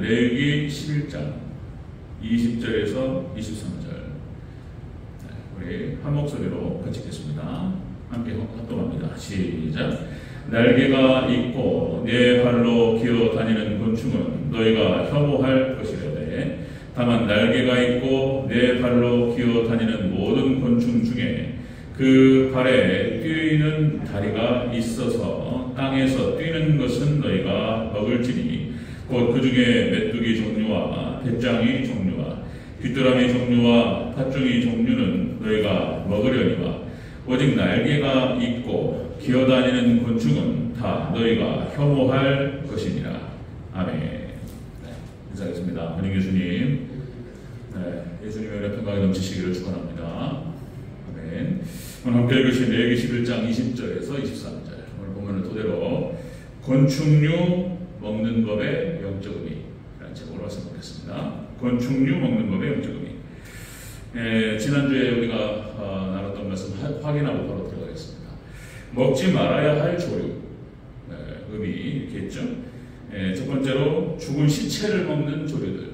레위기 11장 20절에서 23절. 우리 한 목소리로 같이 읽겠습니다. 함께 합동합니다. 시작. 날개가 있고 네 발로 기어 다니는 곤충은 너희가 혐오할 것이라되 다만 날개가 있고 네 발로 기어 다니는 모든 곤충 중에 그 발에 뛰는 다리가 있어서 땅에서 뛰는 것은 너희가 먹을지니 곧 그 중에 메뚜기 종류와 배짱이 종류와 귀뚜라미 종류와 팥종이 종류는 너희가 먹으려니와 오직 날개가 있고 기어다니는 곤충은 다 너희가 혐오할 것이니라. 아멘. 네, 인사하겠습니다. 권영 교수님. 네, 예수님의 은혜 평강이 넘치시기를 축원합니다. 아멘. 오늘 함께 읽으신 레위기 11장 20절에서 23절. 오늘 본문을 토대로 곤충류 먹는 법의 영적 의미라는 제목으로 말씀드렸습니다. 곤충류 먹는 법의 영적 의미. 지난주에 우리가 나눴던 말씀 확인하고 바로 들어가겠습니다. 먹지 말아야 할 조류. 의미 이렇게 했죠. 첫 번째로 죽은 시체를 먹는 조류들.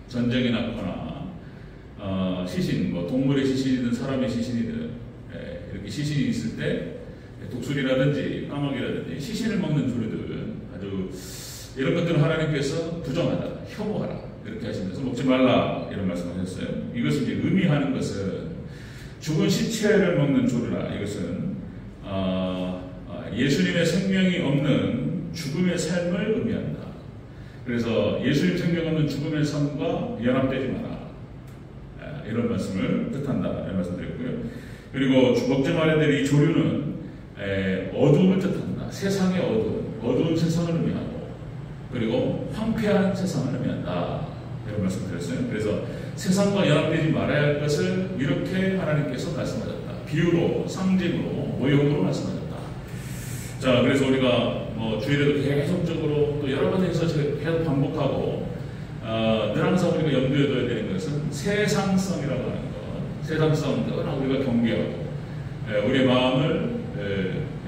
전쟁이 났거나 시신, 뭐 동물의 시신이든 사람의 시신이든 이렇게 시신이 있을 때 독수리라든지 까마귀라든지 시신을 먹는 조류들, 아주 이런 것들은 하나님께서 부정하다, 혐오하라 이렇게 하시면서 먹지 말라 이런 말씀하셨어요. 이것을 이제 의미하는 것은 죽은 시체를 먹는 조류라. 이것은 예수님의 생명이 없는 죽음의 삶을 의미한다. 그래서 예수님 생명 없는 죽음의 삶과 연합되지 마라. 이런 말씀을 뜻한다. 이런 말씀 드렸고요. 그리고 먹지 말아야 될 이 조류는 어두움을 뜻한다. 세상의 어두운 세상을 의미하고 그리고 황폐한 세상을 의미한다. 이런 말씀 드렸어요. 그래서 세상과 연합되지 말아야 할 것을 이렇게 하나님께서 말씀하셨다. 비유로, 상징으로, 모형으로 말씀하셨다. 자, 그래서 우리가 주일에도 계속적으로 또 여러 번에서 계속 반복하고 늘 항상 우리가 염두에 둬야 되는 것은 세상성이라고 하는 것. 세상성 떠나 우리가 경계하고 우리의 마음을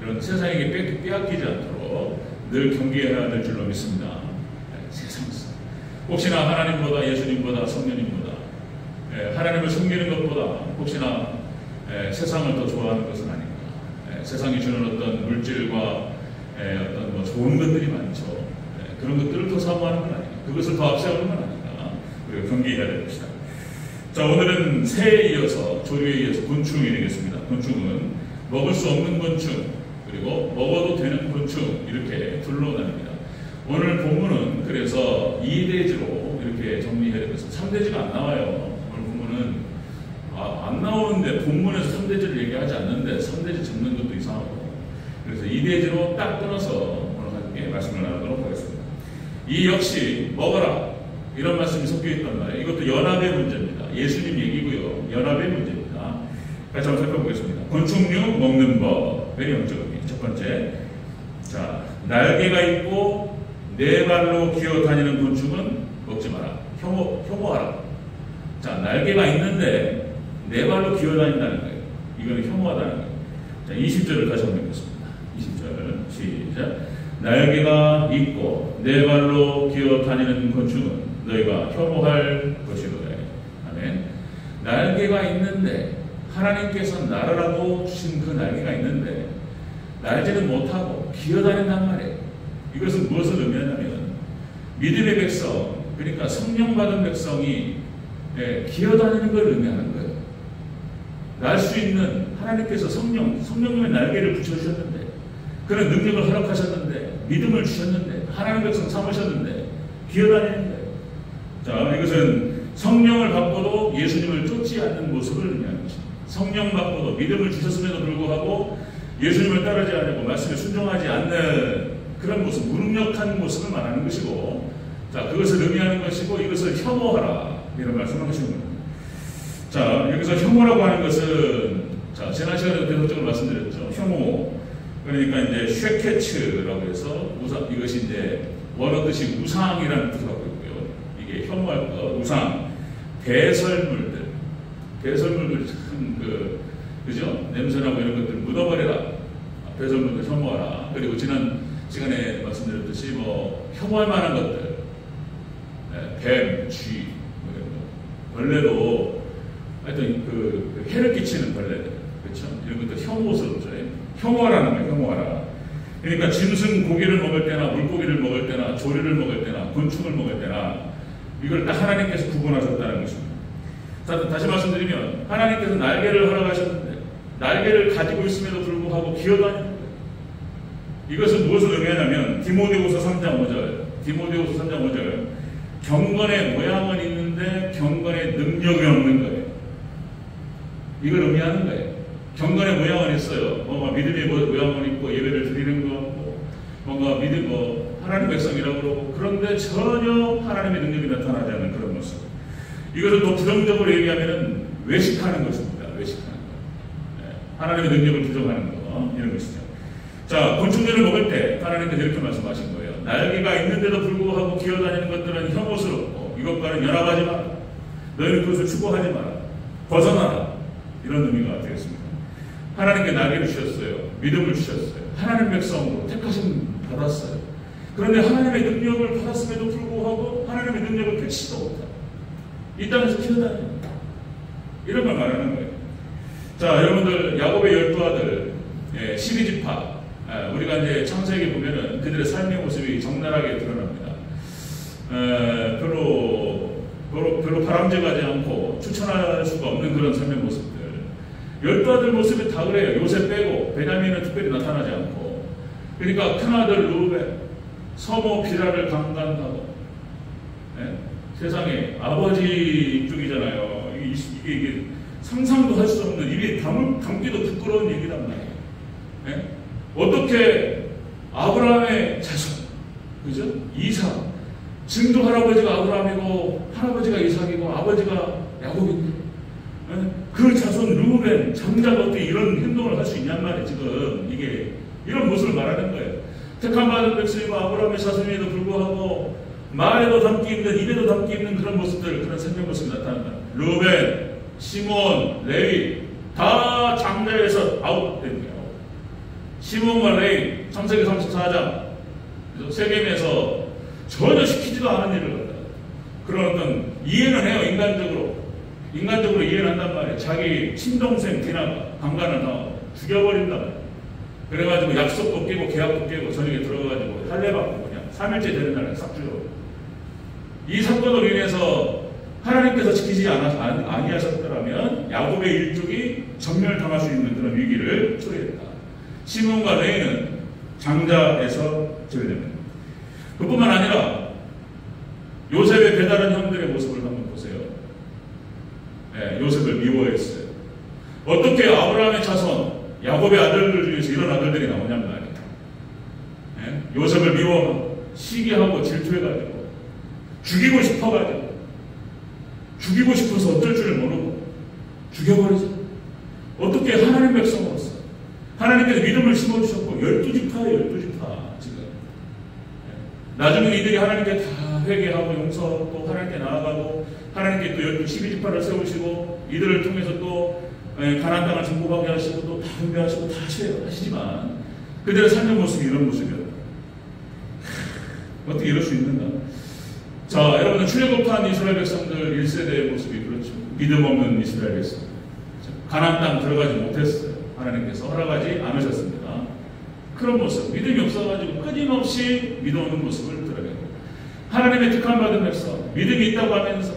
이런 세상에게 빼앗기지 않도록 늘 경계해야 될 줄로 믿습니다. 세상성. 혹시나 하나님보다 예수님보다 성령님보다 하나님을 섬기는 것보다 혹시나 세상을 더 좋아하는 것은 아닌가. 세상이 주는 어떤 물질과 어떤 좋은 것들이 많죠. 그런 것들을 더 사모하는 건 아닌가. 그것을 더 앞세우는 건 아닌가. 우리가 경계해야 될 것이다. 자, 오늘은 새에 이어서 조류에 이어서 곤충이 되겠습니다. 곤충은 먹을 수 없는 곤충 그리고 먹어도 되는 곤충 이렇게 둘로 나뉩니다. 오늘 본문은 그래서 2대지로 이렇게 정리해야 되겠습니다. 3대지가 안 나와요. 오늘 본문은 안 나오는데 본문에서 3대지를 얘기하지 않는데 3대지 적는 것도 이상하고 그래서 2대지로 딱 끊어서 오늘 함께 말씀을 나누도록 하겠습니다. 이 역시 먹어라 이런 말씀이 섞여 있단 말이에요. 이것도 연합의 문제입니다. 예수님 얘기고요. 연합의 문제입니다. 같이 한번 살펴보겠습니다. 곤충류 먹는 법의 영적 의미. 첫 번째, 자, 날개가 있고 네 발로 기어 다니는 곤충은 먹지 마라. 혐오하라. 자, 날개가 있는데 네 발로 기어 다닌다는 거예요. 이거는 혐오하다는 거예요. 자, 20절을 다시 한번 읽겠습니다. 20절 시작. 날개가 있고 네 발로 기어 다니는 곤충은 너희가 혐오할 것이로되. 아멘. 날개가 있는데 하나님께서 날으라고 주신 그 날개가 있는데 날지는 못하고 기어다닌단 말이에요. 이것은 무엇을 의미하냐면 믿음의 백성, 그러니까 성령 받은 백성이 기어다니는 걸 의미하는 거예요. 날 수 있는 하나님께서 성령님의 날개를 붙여주셨는데 그런 능력을 허락하셨는데 믿음을 주셨는데 하나님 백성 삼으셨는데 기어다니는 거예요. 자, 이것은 성령을 받고도 예수님을 쫓지 않는 모습을 의미하는 것입니다. 성령 받고도 믿음을 주셨음에도 불구하고 예수님을 따르지 않고 말씀에 순종하지 않는 그런 모습, 무능력한 모습을 말하는 것이고, 자, 그것을 의미하는 것이고 이것을 혐오하라 이런 말씀을 하시는 겁니다. 자, 여기서 혐오라고 하는 것은 자, 지난 시간에도 계속적으로 말씀드렸죠. 혐오. 그러니까 이제 쉐케츠라고 해서 이것이 이제 원어 뜻이 우상이라는 뜻을 갖고 있고요. 이게 혐오할 것, 우상, 배설물들 참 그죠? 냄새나고 이런 것들 묻어버려라. 배설물들 혐오하라. 그리고 지난 시간에 말씀드렸듯이 혐오할 만한 것들, 뱀, 쥐, 벌레도 하여튼 그 해를 끼치는 벌레들, 그렇죠? 이런 것도 혐오스럽죠. 혐오하라는 거예요, 혐오하라. 그러니까 짐승 고기를 먹을 때나 물고기를 먹을 때나 조류를 먹을 때나 곤충을 먹을 때나 이걸 딱 하나님께서 구분하셨다는 것입니다. 다시 말씀드리면 하나님께서 날개를 허락하셨는데 날개를 가지고 있음에도 불구하고 기어다니는 거예요. 이것은 무엇을 의미하냐면 디모데후서 3장 5절, 디모데후서 3장 5절, 경건의 모양은 있는데 경건의 능력이 없는 거예요. 이걸 의미하는 거예요. 경건의 모양은 있어요. 뭔가 믿음의 모양은 있고 예배를 드리는 것 같고 뭔가 믿음 하나님 백성이라고 그러고, 그런데 전혀 하나님의 능력이 나타나지 않는 그런 모습. 이것을 또 부정적으로 얘기하면 외식하는 것입니다. 외식하는 것. 하나님의 능력을 부정하는 것, 이런 것이죠. 자, 곤충들을 먹을 때 하나님께서 이렇게 말씀하신 거예요. 날개가 있는데도 불구하고 기어다니는 것들은 혐오스럽고 이것과는 연합하지 마라. 너희는 그것을 추구하지 마라. 벗어나라. 이런 의미가 되겠습니다. 하나님께 날개를 주셨어요. 믿음을 주셨어요. 하나님 백성으로 택하심 받았어요. 그런데 하나님의 능력을 받았음에도 불구하고 하나님의 능력을 펼치지도 못하고 이 땅에서 기어다닙니다. 이런 걸 말하는 거예요. 자, 여러분들 야곱의 12아들 12지파, 우리가 이제 창세기 보면은 그들의 삶의 모습이 적나라하게 드러납니다. 별로 바람직하지 않고 추천할 수가 없는 그런 삶의 모습들. 12아들 모습이 다 그래요. 요셉 빼고 베냐민은 특별히 나타나지 않고. 그러니까 큰아들 루벤, 서모 비라를 강간하고, 세상에 아버지 쪽이잖아요. 이게 상상도 할 수 없는, 입에 담기도 부끄러운 얘기란 말이에요. 어떻게 아브라함의 자손, 그죠? 이삭, 증조 할아버지가 아브라함이고 할아버지가 이삭이고 아버지가 야곱인데 그 자손 루벤, 장자가 어떻게 이런 행동을 할 수 있냔 말이에요. 지금 이게 이런 모습을 말하는 거예요. 택함받은 백성이고 아브라함의 자손임에도 불구하고 말에도 담기 힘든, 입에도 담기 힘든 그런 모습들, 그런 생명 모습이 나타난다. 루벤, 시몬, 레위 다 장자에서 아웃됩니다. 시몬과 레위, 창세기 34장 세겜에서 전혀 시키지도 않은 일을 한다. 그런 어떤 이해는 해요. 인간적으로 이해는 한단 말이에요. 자기 친동생 디나가 강간을 당하고 죽여버린단 말이에요. 그래가지고 약속도 깨고 계약도 깨고 저녁에 들어가가지고 할례받고 그냥 3일째 되는 날에 싹 죽여버려요. 이 사건으로 인해서 하나님께서 지키지 아니하셨더라면 야곱의 일족이 전멸당할 수 있는 그런 위기를 초래했다. 시몬과 레위는 장자에서 제외됩니다. 그뿐만 아니라 요셉의 배다른 형들의 모습을 한번 보세요. 요셉을 미워했어요. 어떻게 아브라함의 자손, 야곱의 아들들 중에서 이런 아들들이 나오냔 말이에요. 요셉을 미워하고 시기하고 질투해가지고 죽이고 싶어서 어쩔 줄을 모르고 죽여버리죠. 어떻게 하나님 백성으로서 하나님께서 믿음을 심어주셨고 12지파예요. 12지파 지금. 나중에 이들이 하나님께 다 회개하고 용서하고 또 하나님께 나아가고 하나님께 또 12지파를 세우시고 이들을 통해서 또 가나안 땅을 정복하게 하시고 또 다 분배하시고 다 하시지만 그들의 삶의 모습이 이런 모습이었다. 어떻게 이럴 수 있는가? 자, 여러분은 출애굽한 이스라엘 백성들 1세대의 모습이 그렇죠. 믿음 없는 이스라엘 백성. 가나안 땅 들어가지 못했어요. 하나님께서 허락하지 않으셨습니다. 그런 모습, 믿음이 없어가지고 끊임없이 믿어 오는 모습을 드러내고 하나님의 특함받은 백성, 믿음이 있다고 하면서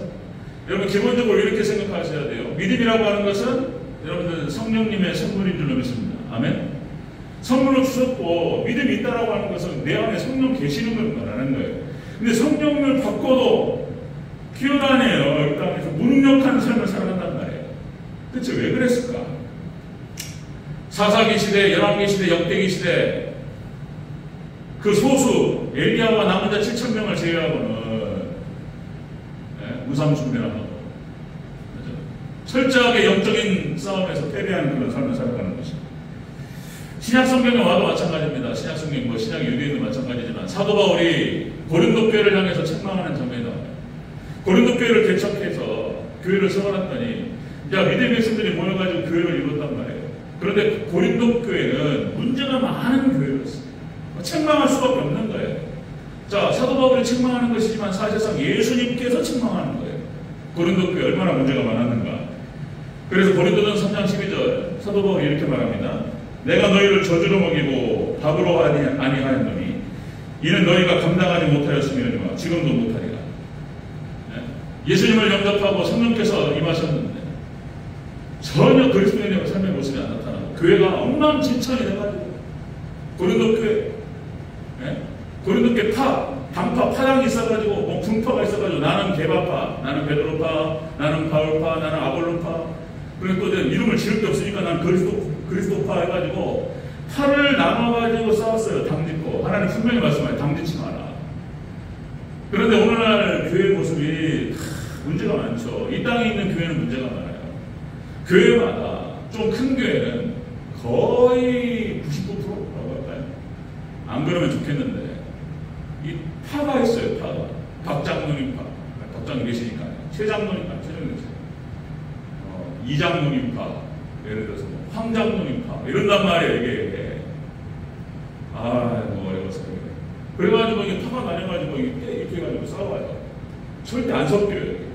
여러분 기본적으로 이렇게 생각하셔야 돼요. 믿음이라고 하는 것은 여러분들 성령님의 선물인 줄로 믿습니다. 아멘. 선물로 주셨고 믿음이 있다라고 하는 것은 내 안에 성령 계시는 걸 말하는 거예요. 근데 성령을 받고도 기어다녀요. 이 땅에서 무능력한 삶을 살아간단 말이에요. 대체 왜 그랬을까? 사사기 시대, 열왕기 시대, 역대기 시대 그 소수 엘리야와 남은 자 7,000명을 제외하고는 무상숭배하고 철저하게 영적인 싸움에서 패배하는 그런 삶을 살아가는 것입니다. 신약 성경에 와도 마찬가지입니다. 신약 성경 신약 유대인도 마찬가지지만 사도 바울이 고린도 교회를 향해서 책망하는 장면이 나와요. 고린도 교회를 개척해서 교회를 세워놨더니 이제 믿음의 백성들이 모여가지고 교회를 이뤘단 말이에요. 그런데 고린도 교회는 문제가 많은 교회였어요. 책망할 수밖에 없는 거예요. 자, 사도 바울이 책망하는 것이지만 사실상 예수님께서 책망하는 거예요. 고린도 교회 얼마나 문제가 많았는가. 그래서 고린도전 3장 12절 사도 바울이 이렇게 말합니다. 내가 너희를 저주로 먹이고 밥으로 아니하였노니 이는 너희가 감당하지 못하였으며 지금도 못하리라. 예수님을 영접하고 성령께서 임하셨는데 전혀 그리스도인의 삶의 모습이 안 나타나고 교회가 엉망진창이 돼가지고 고린도 교회 당파, 파당이 있어가지고 뭐 분파가 있어가지고 나는 게바파, 나는 베드로파, 나는 바울파, 나는 아볼로파. 그리고 또 이름을 지을 게 없으니까 나는 그리스도파 해가지고 파를 나눠가지고 싸웠어요. 당짓고. 하나님 분명히 말씀하세요. 당짓지 마라. 그런데 오늘날 교회 모습이 문제가 많죠. 이 땅에 있는 교회는 문제가 많아요. 교회마다 좀 큰 교회는 거의 99%라고 할까요? 안 그러면 좋겠는데 이 파가 있어요. 파가. 박장로님 파. 박장님 계시니까요. 최장로님 파. 이장로님 파. 예를 들어서 황장로님 파. 이런단 말이에요. 이게. 어려워서. 그래가지고 이게 파가 나뉘어가지고 이렇게 해가지고 싸워요. 절대 안 섞여요.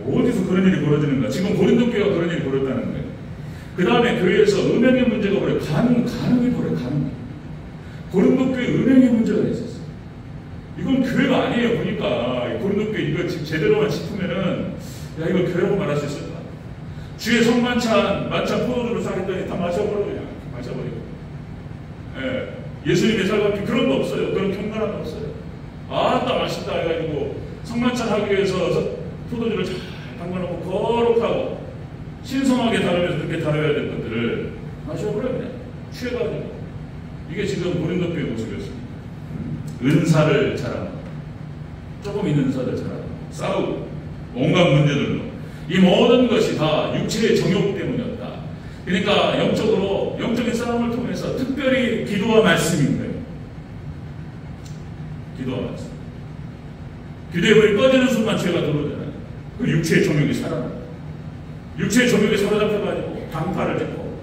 어디서 그런 일이 벌어지는가? 지금 고린도 교회가 그런 일이 벌어졌다는 거예요. 그 다음에 교회에서 음행의 문제가 벌어요. 간음이 벌어요. 간음. 고린도 교회 음행의 문제가 있었어요. 이건 교회가 아니에요. 보니까 고린도 교회 이거 제대로만 짚으면은 야 이거 교회라고 말할 수 있을까? 주의 성만찬 포도주로 싸겠더니 다 마셔버려 그냥 마셔버리고. 예수님의 살갑기 그런 거 없어요. 그런 경건한 거 없어요. 아따 맛있다 해가지고 성만찬 하기 위해서 포도주를 잘 담가놓고 거룩하고 신성하게 다루면서 그렇게 다뤄야 될 것들을 마셔버려 그냥 취해가지고. 이게 지금 고린도 교회 모습이었습니다. 은사를 자랑하고 조금 있는 은사를 자랑하고 싸우고 온갖 문제들로 이 모든 것이 다 육체의 정욕 때문이었다. 그러니까 영적인 싸움을 통해서 특별히 기도와 말씀인 거예요. 기도와 말씀. 기도의 불이 꺼지는 순간 죄가 들어오잖아요. 그 육체의 정욕이 살아나요. 육체의 정욕이 사로잡혀가지고 당파를 짓고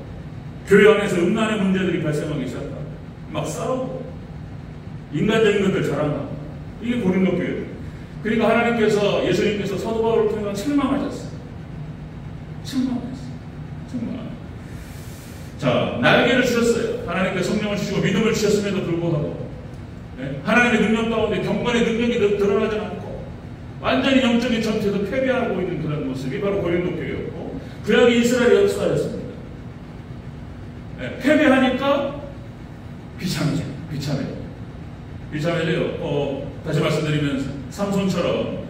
교회 안에서 음란의 문제들이 발생하기 시작하고 막 싸우고 인간적인 것들 자랑하고 이게 고린도 교회예요. 그러니까 하나님께서 예수님께서 사도 바울을 통해 책망하셨어요. 책망. 자, 날개를 주셨어요. 하나님께서 성령을 주시고 믿음을 주셨음에도 불구하고 하나님의 능력 가운데 경건의 능력이 드러나지 않고 완전히 영적인 전투에서 패배하고 있는 그런 모습이 바로 고린도 교회였고 구약의 이스라엘의 역사였습니다. 패배하니까 비참해져요. 다시 말씀드리면 삼손처럼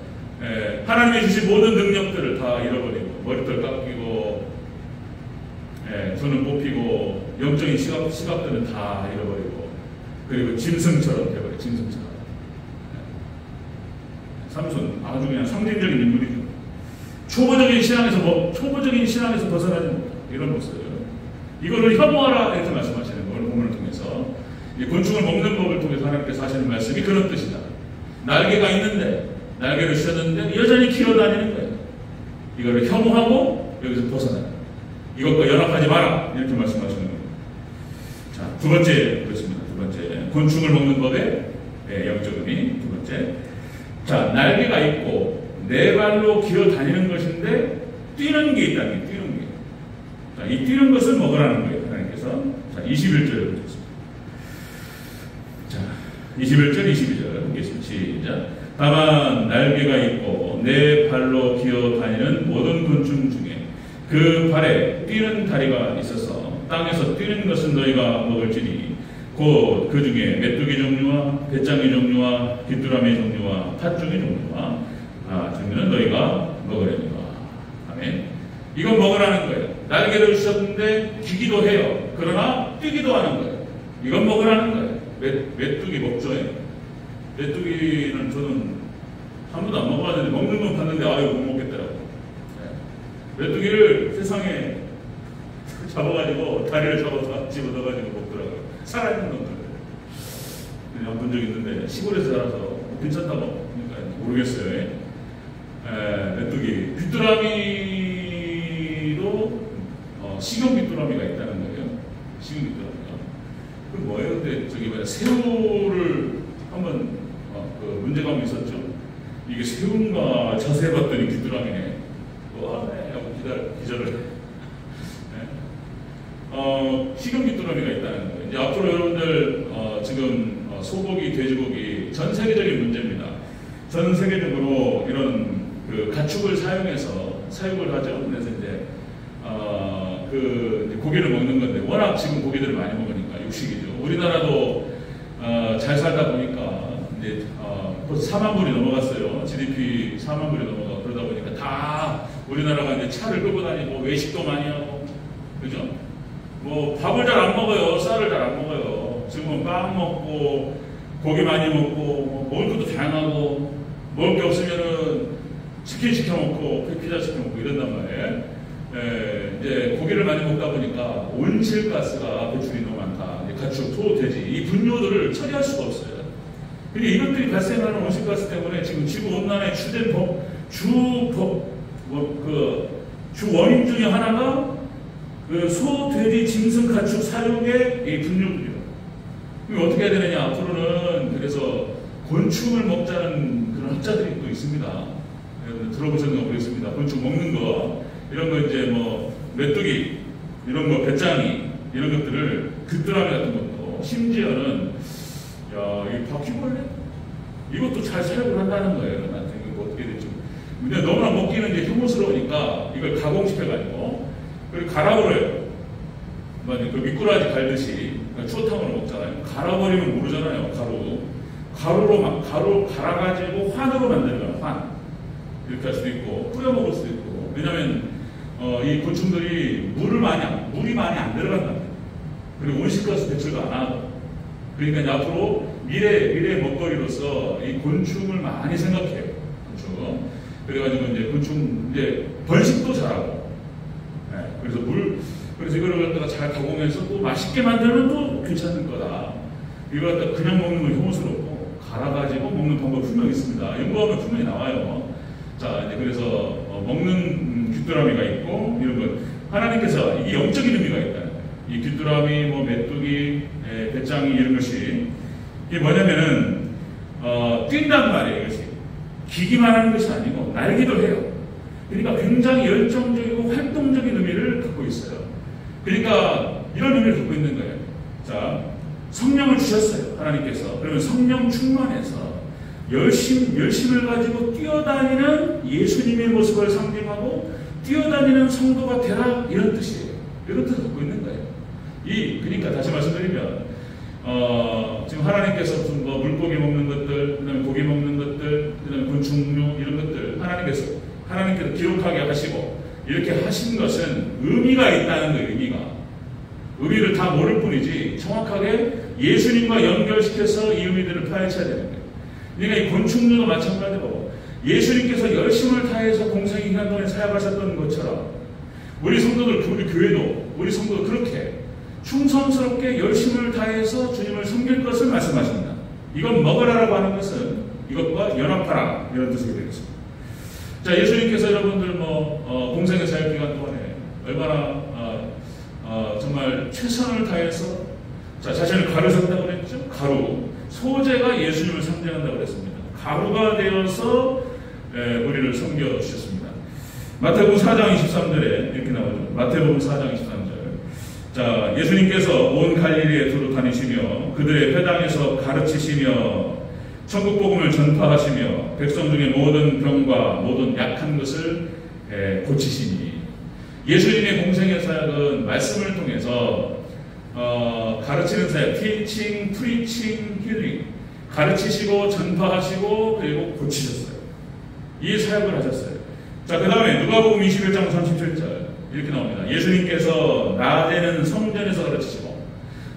하나님이 주신 모든 능력들을 다 잃어버리고 머리털 깎이고 손을 뽑히고 영적인 시각들은 다 잃어버리고 그리고 짐승처럼 돼버려요. 짐승처럼. 삼손 아주 그냥 상징적인 인물이죠. 초보적인 신앙에서 벗어나지 못해요. 이런 모습. 이거를 혐오하라 이렇게 말씀하시는 걸 본문을 통해서 이 곤충을 먹는 법을 통해서 하나님께서 하시는 말씀이 그런 뜻이다. 날개가 있는데 날개를 주셨는데 여전히 기어다니는 거예요. 이거를 혐오하고 여기서 벗어나요. 이것과 연합하지 마라 이렇게 말씀하시는 거예요. 자, 두 번째 그렇습니다. 두 번째 곤충을 먹는 법의 영적 의미 두 번째. 자, 날개가 있고 네 발로 기어다니는 것인데 뛰는 게 있다는 게 뛰는 게. 자, 이 뛰는 것을 먹으라는 거예요. 하나님께서. 자, 21절을 보겠습니다. 자, 21절, 22절 보겠습니다. 시작. 다만 날개가 있고 네 발로 기어다니는 모든 곤충 중에 그 발에 뛰는 다리가 있어서 땅에서 뛰는 것은 너희가 먹을지니 곧 그 중에 메뚜기 종류와 배짱이 종류와 귀뚜라미 종류와 팥종이 종류와 종류는 너희가 먹으려니와. 아멘. 이건 먹으라는 거예요. 날개를 주셨는데 기기도 해요. 그러나 뛰기도 하는 거예요. 이건 먹으라는 거예요. 메뚜기 먹죠에. 메뚜기는 저는 한 번도 안 먹어봤는데 먹는 건 봤는데 아유 못 먹겠더라고요. 메뚜기를 세상에 잡아가지고 다리를 잡아서 집어넣어가지고 먹더라고요. 살아있는 놈들. 그냥 본 적 있는데 시골에서 살아서 괜찮다고 그러니까 모르겠어요. 메뚜기 귀뚜라미도 식용 귀뚜라미가 있다는 거예요. 식용 귀뚜라미가. 그 뭐예요? 근데 저기 뭐야 새우를 한번 경험이 있었죠. 이게 세운가 자세히 봤더니 귀뚜라미네. 네 하고 기절을. 식용 귀뚜라미가 있다는 거예요. 이제 앞으로 여러분들 지금 소고기, 돼지고기 전 세계적인 문제입니다. 전 세계적으로 이런 그 가축을 사용해서 사육을 하죠. 그래서 이제 그 고기를 먹는 건데 워낙 지금 고기들을 많이 먹으니까 육식이죠. 우리나라도 잘 살다 보니까 이제 벌써 4만 불이 넘어갔어요. GDP 4만 불이 넘어가고 그러다 보니까 다 우리나라가 이제 차를 끌고 다니고 외식도 많이 하고 그죠? 뭐 밥을 잘 안 먹어요. 쌀을 잘 안 먹어요. 지금은 빵 먹고 고기 많이 먹고 뭐 먹을 것도 다양하고 먹을 게 없으면은 치킨 시켜 먹고 피자 시켜 먹고 이런단 말이에요. 이제 고기를 많이 먹다 보니까 온실가스가 배출이 너무 많다. 가축, 소, 돼지 이 분뇨들을 처리할 수가 없어요. 근데 이것들이 발생하는 온실가스 때문에 지금 지구 온난화의 주된 주 원인 중에 하나가 그 소, 돼지, 짐승, 가축 사육의 이 분뇨들이요. 그럼 어떻게 해야 되느냐? 앞으로는 그래서 곤충을 먹자는 그런 학자들이 또 있습니다. 여러분 들어보셨나 모르겠습니다. 곤충 먹는 거 이런 거 이제 뭐 메뚜기 이런 거 배짱이 이런 것들을 귀뚜라미 같은 것도 심지어는 이 바퀴벌레 이것도 잘 사육을 한다는 거예요. 나한테 이거 어떻게 될지. 근데 너무나 먹기는 이제 혐오스러우니까 이걸 가공시켜가지고 그리고 갈아버려요. 그 미꾸라지 갈듯이 추어탕으로 먹잖아요. 갈아버리면 모르잖아요. 가루 갈아가지고 환으로 만드는 거예요. 환 이렇게 할 수도 있고 뿌려 먹을 수도 있고. 왜냐하면 이 곤충들이 물이 많이 안 들어간다. 그리고 온실가스 배출도 안 하고. 그러니까 이제 앞으로 미래 먹거리로서 이 곤충을 많이 생각해요. 곤충. 그래가지고 이제 곤충 이제 번식도 잘하고. 그래서 이걸 갖다가 잘 가공해서 또 맛있게 만들면 또 괜찮은 거다. 이걸 갖다가 그냥 먹는 건 혐오스럽고 갈아가지고 먹는 방법 분명히 있습니다. 연구하면 분명히 나와요. 자, 이제 그래서 먹는 귀뚜라미가 있고 이런 것 하나님께서 이게 영적인 의미가 있다는 거예요. 이 귀뚜라미, 뭐 메뚜기, 배짱이 이런 것이 이게 뭐냐면은 뛴단 말이에요. 이것이 기기만 하는 것이 아니고 날기도 해요. 그러니까 굉장히 열정적이고 활동적인 의미를 갖고 있어요. 그러니까 이런 의미를 갖고 있는 거예요. 자, 성령을 주셨어요. 하나님께서. 그러면 성령 충만해서 열심을 가지고 뛰어다니는 예수님의 모습을 상징하고 뛰어다니는 성도가 되라 이런 뜻이에요. 이런 뜻을 갖고 있는 거예요. 그러니까 다시 말씀드리면 지금 하나님께서 무슨 뭐 물고기 먹는 것들, 그다음에 고기 먹는 것들, 그다음에 곤충류 이런 것들 하나님께서 기록하게 하시고 이렇게 하신 것은 의미가 있다는 거예요. 의미를 다 모를 뿐이지 정확하게 예수님과 연결시켜서 이 의미들을 파헤쳐야 되는 거예요. 그러니까 이 곤충류도 마찬가지로 예수님께서 열심을 다해서 공생의 기간 동안에 사역하셨던 것처럼 우리 성도들, 우리 교회도 우리 성도도 그렇게 충성스럽게 열심을 다해서 주님을 섬길 것을 말씀하십니다. 이건 먹으라라고 하는 것은 이것과 연합하라 이런 뜻이 되겠습니다. 자, 예수님께서 여러분들 공생의 사역 기간 동안에 얼마나 정말 최선을 다해서 자신을 가르셨다고 그랬죠? 가루. 소재가 예수님을 상징한다고 그랬습니다. 가루가 되어서 우리를 섬겨주셨습니다. 마태복음 4장 23절에 이렇게 나오죠. 마태복음 4장 23절. 자, 예수님께서 온 갈릴리에 두루 다니시며 그들의 회당에서 가르치시며 천국 복음을 전파하시며 백성 중에 모든 병과 모든 약한 것을 고치시니. 예수님의 공생의 사역은 말씀을 통해서 가르치는 사역, teaching, preaching, healing, 가르치시고 전파하시고 그리고 고치셨어요. 이 사역을 하셨어요. 자, 그 다음에 누가복음 21장 37절 이렇게 나옵니다. 예수님께서 낮에는 성전에서 가르치시고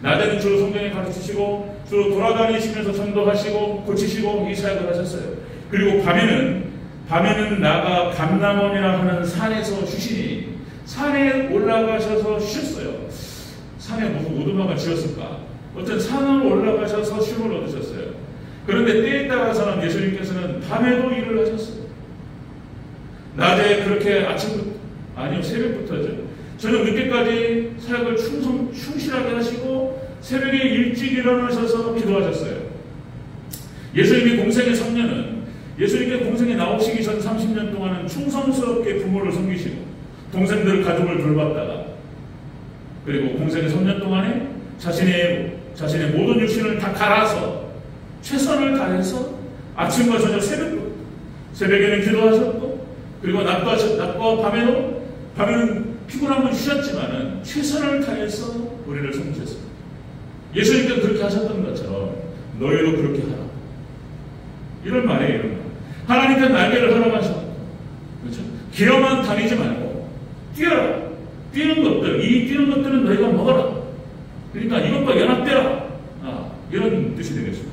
낮에는 주로 성전에 가르치시고 주로 돌아다니시면서 전도하시고 고치시고 이 사역을 하셨어요. 그리고 밤에는 나가 감람원이라 하는 산에서 쉬시니 산에 올라가셔서 쉬셨어요. 산에 무슨 오두막을 지었을까? 어쨌든 산으로 올라가셔서 쉼을 얻으셨어요. 그런데 때에 따라서는 예수님께서는 밤에도 일을 하셨어요. 낮에 그렇게 새벽부터죠. 저는 늦게까지 사역을 충실하게 하시고 새벽에 일찍 일어나셔서 기도하셨어요. 예수님의 공생의 3년은 예수님께 공생에 나오시기 전 30년 동안은 충성스럽게 부모를 섬기시고 동생들 가족을 돌봤다가 그리고 공생의 3년 동안에 자신의 모든 육신을 다 갈아서 최선을 다해서 아침과 저녁 새벽에는 기도하셨고 그리고 낮과 밤에는 피곤함을 쉬었지만은 최선을 다해서 우리를 섬기셨습니다. 예수님께서 그렇게 하셨던 것처럼 너희도 그렇게 하라. 이런 말이에요. 이런 말. 하나님께서 날개를 허락하셨고 그렇죠? 기어만 다니지 말고 뛰어라. 뛰는 것들은 너희가 먹어라. 그러니까 이것과 연합되라. 이런 뜻이 되겠습니다.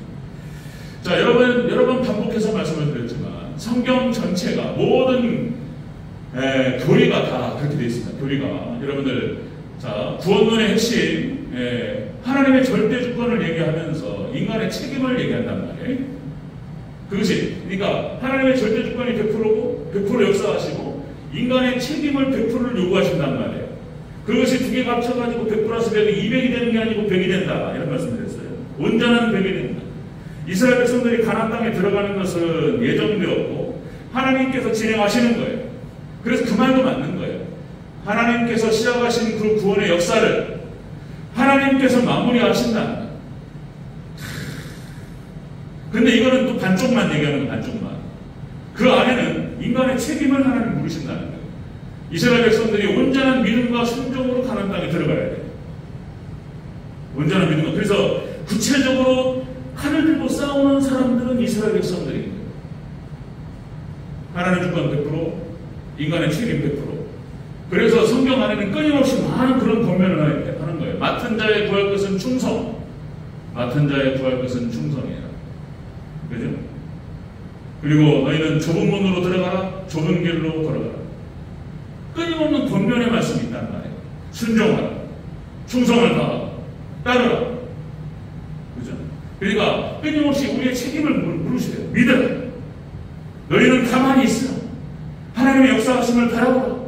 자, 여러 번 반복해서 말씀을 드렸지만 성경 전체가 모든 교리가 다 그렇게 되어 있습니다. 교리가 여러분들 자 구원론의 핵심 하나님의 절대 주권을 얘기하면서 인간의 책임을 얘기한단 말이에요. 그러니까 하나님의 절대 주권이 100%고 100% 역사하시고 인간의 책임을 100%를 요구하신단 말이에요. 그것이 두 개가 합쳐가지고 100 플러스 100이 200이 되는 게 아니고 100이 된다. 이런 말씀을 드렸어요. 온전한 100이 된다. 이스라엘 백성들이 가나안 땅에 들어가는 것은 예정되었고 하나님께서 진행하시는 거예요. 그래서 그 말도 맞는 거예요. 하나님께서 시작하신 그 구원의 역사를 하나님께서 마무리하신다는 거예요. 근데 이거는 또 반쪽만 얘기하는 거예요. 반쪽만. 그 안에는 인간의 책임을 하나님 물으신다는 거예요. 이스라엘 백성들이 온전한 믿음과 순종으로 가나안 땅에 들어가야 돼요. 온전한 믿음과. 그래서 구체적으로 칼을 들고 싸우는 사람들은 이스라엘 백성들입니다. 하나님 주권 100%, 인간의 책임 100%. 그래서 성경 안에는 끊임없이 많은 그런 권면을 하는 거예요. 맡은 자의 구할 것은 충성. 맡은 자의 구할 것은 충성이라. 그죠? 그리고 너희는 좁은 문으로 들어가라. 좁은 길로 걸어가라. 끊임없는 권면의 말씀이 있단 말이에요. 순종하라. 충성을 다하라. 따르라. 그죠? 그러니까 끊임없이 우리의 책임을 물으세요. 믿어라. 너희는 가만히 있으라. 하나님의 역사하심을 바라보라.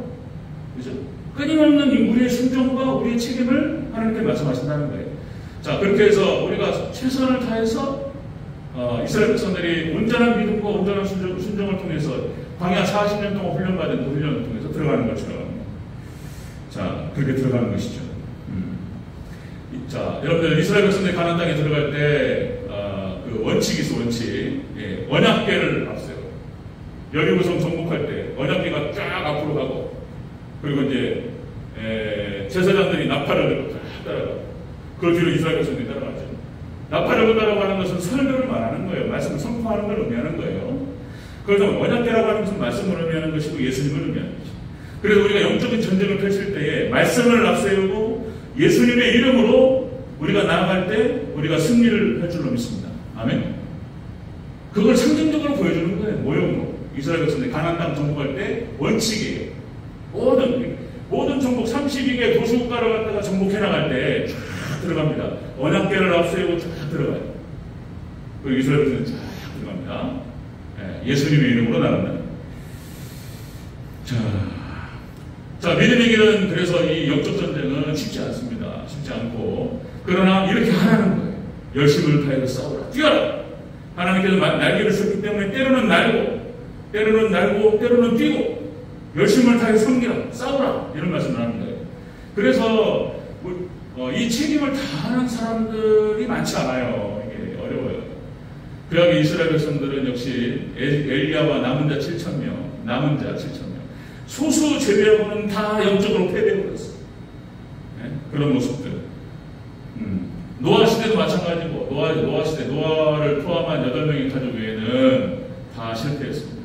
그죠? 끊임없는 우리의 순종과 우리의 책임을 하나님께 말씀하신다는 거예요. 자, 그렇게 해서 우리가 최선을 다해서 이스라엘 백성들이 온전한 믿음과 온전한 순종을 통해서 광야 40년 동안 훈련받은 그 훈련을 통해서 들어가는 것처럼 자, 그렇게 들어가는 것이죠. 자, 여러분들 이스라엘 백성들이 가나안 땅에 들어갈 때 그 원칙이 있어. 원칙. 예, 언약궤를 앞세요. 여리고성 정복할 때 언약궤가 쫙 앞으로 가고 그리고 이제 제사장들이 나팔을 들고 쫙 따라가고 그 뒤로 이스라엘 백성들이 따라가죠. 나팔을 들고 따라가는 것은 설교를 말하는 거예요. 말씀을 선포하는 걸 의미하는 거예요. 그래서 언약궤라고 하는 것은 말씀을 의미하는 것이고 예수님을 의미하는 것이죠. 그래서 우리가 영적인 전쟁을 펼칠 때에 말씀을 앞세우고 예수님의 이름으로 우리가 나아갈 때 우리가 승리를 할 줄로 믿습니다. 아멘. 그걸 상징적으로 보여주는 거예요. 모형으로. 이스라엘 백성들이 가나안 땅 정복할 때 원칙이에요. 모든 정복 32개 도시국가를 갖다가 정복해 나갈 때 쫙 들어갑니다. 언약궤를 앞세우고 쫙 들어가요. 그리고 이스라엘 백성들이 쫙 들어갑니다. 예수님의 이름으로 나간다. 자, 믿음의 길은 그래서 이 영적 전쟁은 쉽지 않습니다. 쉽지 않고 그러나 이렇게 하라는 거예요. 열심을 다해서 싸우라. 뛰어라. 하나님께서 날개를 썼기 때문에 때로는 날고 때로는 뛰고 열심을 다해서 섬기라. 싸우라. 이런 말씀을 하는 거예요. 그래서 이 책임을 다하는 사람들이 많지 않아요. 이게 어려워요. 그러기 이스라엘 백성들은 역시 엘리야와 남은 자 7,000명 소수 제외하고는 다 영적으로 패배해버렸어요. 네? 그런 모습들. 노아 시대도 마찬가지고 노아 시대 노아를 포함한 8명의 가족 외에는 다 실패했습니다.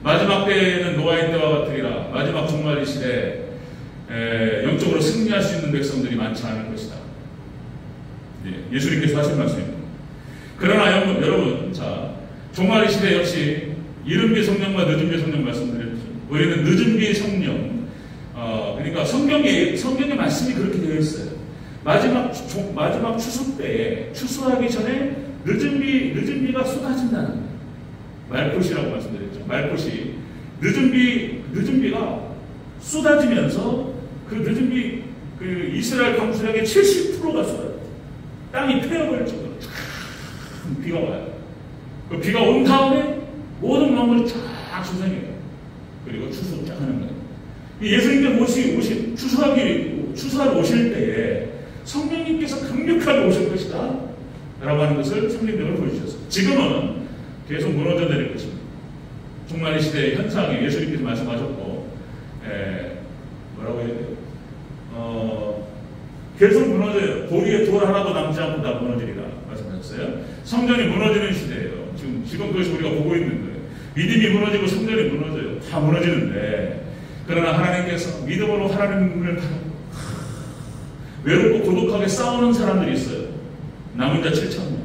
마지막 때에는 노아의 때와 같으리라. 마지막 종말의 시대 영적으로 승리할 수 있는 백성들이 많지 않을 것이다. 예수님께서 하신 말씀입니다. 그러나 여러분, 자, 종말의 시대 역시 이른비 성령과 늦은비 성령 말씀드렸죠. 우리는 늦은비 성령, 그러니까 성경의 말씀이 그렇게 되어 있어요. 마지막 추수 때에 추수하기 전에 늦은비가 쏟아진다는 거예요. 말꽃이라고 말씀드렸죠. 말꽃이 늦은비가 쏟아지면서 그 늦은비 이스라엘 강수량의 70%가 쏟아져요. 땅이 패여버릴 정도로 비가 와요. 그 비가 온 다음에 모든 쫙 수생해요. 그리고 추수 쫙 하는 거예요. 예수님께서 추수하러 오실 때에 성령님께서 강력하게 오실 것이다 라고 하는 것을 성경적으로 보여주셨어요. 지금은 계속 무너져 내릴 것입니다. 종말의 시대의 현상에 예수님께서 말씀하셨고, 뭐라고 해야 돼요? 계속 무너져요. 돌 하나도 남지 않고 다 무너지리라 말씀하셨어요. 성전이 무너지는 시대예요. 지금 그것이 우리가 보고 있는 거예요. 믿음이 무너지고 성전이 무너져요. 다 무너지는데, 그러나 하나님께서 믿음으로 하나님을 외롭고 고독하게 싸우는 사람들이 있어요. 남은 자 7,000명.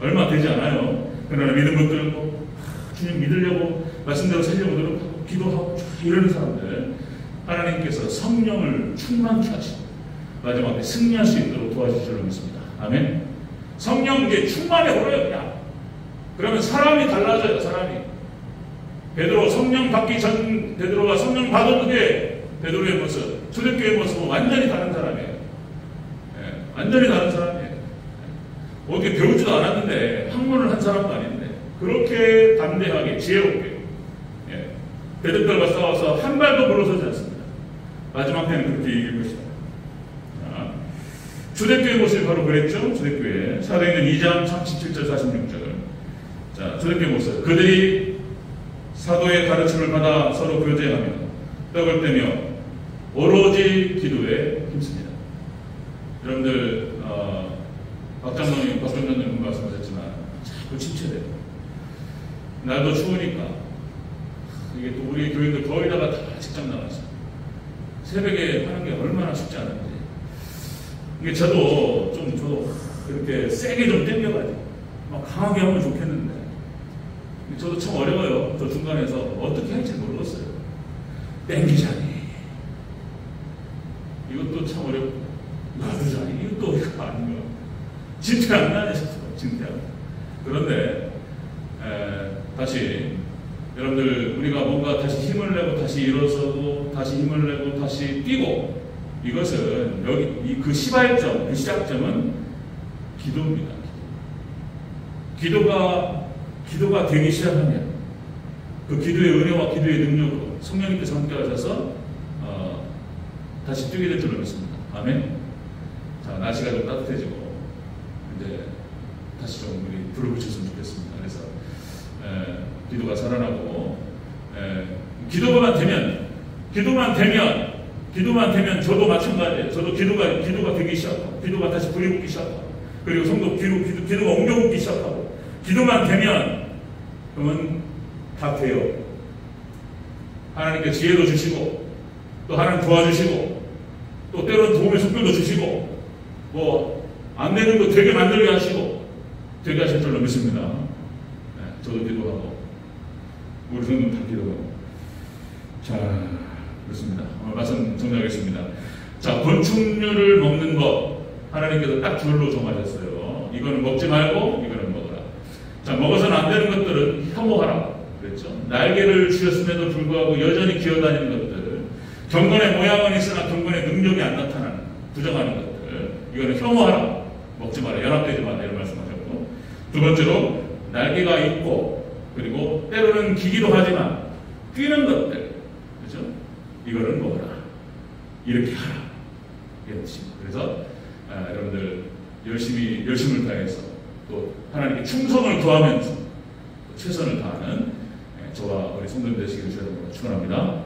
얼마 되지 않아요. 그러나 믿음을 끌고 주님 믿으려고 말씀대로 살려고 노력하고 기도하고 이러는 사람들, 하나님께서 성령을 충만케 하시고 마지막에 승리할 수 있도록 도와주실 줄 믿습니다. 아멘. 성령 이제 충만해 버려요. 그냥. 그러면 사람이 달라져요. 사람이. 베드로가 성령 받기 전 베드로가 성령 받은 후에 베드로의 모습, 초대교회의 모습은 완전히 다른 사람이에요. 완전히 다른 사람이에요. 어떻게 배우지도 않았는데 학문을 한 사람도 아닌데 그렇게 담대하게 지혜롭게 대적들과 싸워서 한 발도 물러서지 않습니다. 마지막 때는 그렇게 이길 것이다. 초대교회 모습이 바로 그랬죠. 초대교회 사도행전 2장 37절 46절. 자, 초대교회 모습. 그들이 사도의 가르침을 받아 서로 교제하며 떡을 떼며 오로지 기도에 힘씁니다. 여러분들 박장로님 말씀하셨지만 자꾸 침체돼요. 날도 추우니까 이게 또 우리 교인들 거의 다가 다 직장 나가서 새벽에 하는 게 얼마나 쉽지 않은지. 이게 저도 이렇게 세게 좀 땡겨가지고 막 강하게 하면 좋겠는데 저도 참 어려워요. 저 중간에서 어떻게 할지 모르겠어요. 땡기자니 이것도 참 어렵고 놔두자니 이것도 이거 아닌가. 진짜 안 나냐 싶어요. 진짜. 그런데 다시 여러분들 우리가 뭔가 다시 힘을 내고 다시 일어서고 다시 힘을 내고 다시 뛰고, 이것은 여기 그 시발점, 그 시작점은 기도입니다. 기도가 되기 시작하면 그 기도의 은혜와 기도의 능력으로 성령님께서 함께 하셔서 다시 뛰게 될 줄로 믿습니다. 아멘. 자, 날씨가 좀 따뜻해지고 이제 다시 좀 우리 불을 붙였으면 좋겠습니다. 그래서 기도가 살아나고 기도만 되면 저도 마찬가지예요. 저도 기도가 되기 시작하고 기도가 다시 불이 붙기 시작하고 그리고 성도 기도가 옮겨붙기 시작하고 기도만 되면 그러면 다 돼요. 하나님께 지혜도 주시고 또 하나님 도와주시고 또 때로는 도움의 속도도 주시고 뭐 안 되는 거 되게 만들게 하시고 되게 하실 줄로 믿습니다. 저도 기도하고 우리 성도는 다 기도하고. 자, 그렇습니다. 오늘 말씀 정리하겠습니다. 자, 곤충류를 먹는 것 하나님께서 딱 줄로 정하셨어요. 이거는 먹지 말고 이거는 먹어라. 자, 먹어서는 안 되는 것들은 혐오하라 그랬죠. 날개를 주셨음에도 불구하고 여전히 기어다니는 것들, 경건의 모양은 있으나 경건의 능력이 안 나타나는 부정하는 것들, 이거는 혐오하라. 먹지 마라. 연합되지 마라. 이런 말씀하셨고, 두 번째로 날개가 있고 그리고 때로는 기기도 하지만 뛰는 것들, 그렇죠? 이거는 먹어라. 이렇게 하라. 이런 뜻입니다. 그래서 여러분들 열심을 다해서 또 하나님께 충성을 구하면서 최선을 다하는 저와 우리 성도들 되시기를 주님으로 축원합니다.